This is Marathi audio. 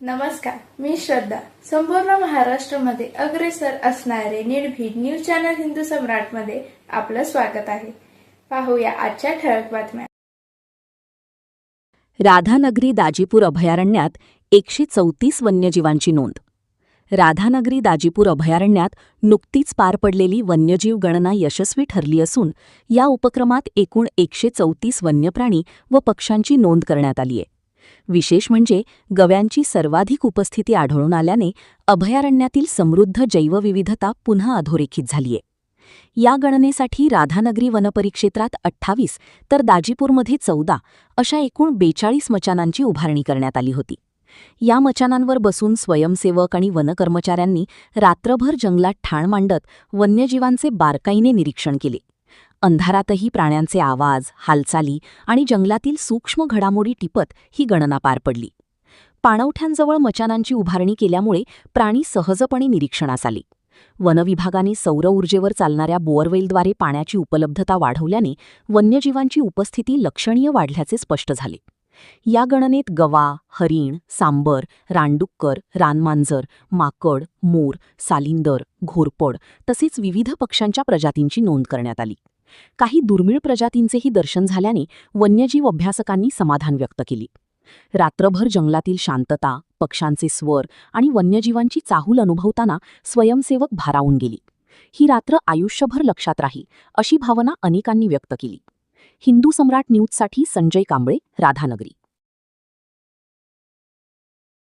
नमस्कार, मी श्रद्धा. संपूर्ण महाराष्ट्रामध्ये अग्रेसर असणारे निर्भीड न्यूज चॅनल हिंदू सम्राटमध्ये आपलं स्वागत आहे. पाहूया आजच्या ठळक बातम्या. राधानगरी दाजीपूर अभयारण्यात 134 वन्यजीवांची नोंद. राधानगरी दाजीपूर अभयारण्यात नुकतीच पार पडलेली वन्यजीव गणना यशस्वी ठरली असून या उपक्रमात एकूण 134 वन्यप्राणी व पक्ष्यांची नोंद करण्यात आली आहे. विशेष म्हणजे गव्यांची सर्वाधिक उपस्थिती आढळून आल्याने अभयारण्यातील समृद्ध जैवविविधता पुन्हा अधोरेखित झालीय. या गणनेसाठी राधानगरी वनपरिक्षेत्रात 28 तर दाजीपूरमध्ये 14 अशा एकूण 42 मचानांची उभारणी करण्यात आली होती. या मचानांवर बसून स्वयंसेवक आणि वनकर्मचाऱ्यांनी रात्रभर जंगलात ठाण मांडत वन्यजीवांचे बारकाईने निरीक्षण केले. अंधारातही प्राण्यांचे आवाज, हालचाली आणि जंगलातील सूक्ष्म घडामोडी टिपत ही गणना पार पडली. पाणवठ्यांजवळ मचानांची उभारणी केल्यामुळे प्राणी सहजपणे निरीक्षणास आले. वनविभागाने सौर ऊर्जेवर चालणाऱ्या बोअरवेलद्वारे पाण्याची उपलब्धता वाढवल्याने वन्यजीवांची उपस्थिती लक्षणीय वाढल्याचे स्पष्ट झाले. या गणनेत गवा, हरिण, सांबर, रानडुक्कर, रानमांजर, माकड, मोर, सालिंदर, घोरपड तसेच विविध पक्ष्यांच्या प्रजातींची नोंद करण्यात आली. काही दुर्मिळ प्रजातींचेही दर्शन झाल्याने वन्यजीव अभ्यासकांनी समाधान व्यक्त केले. रात्रभर जंगलातील शांतता, पक्ष्यांचे स्वर आणि वन्यजीवांची चाहूल अनुभवताना स्वयंसेवक भारावून गेली. ही रात्र आयुष्यभर लक्षात राहील अशी भावना अनेकांनी व्यक्त केली. हिंदू सम्राट न्यूजसाठी संजय कांबळे, राधानगरी.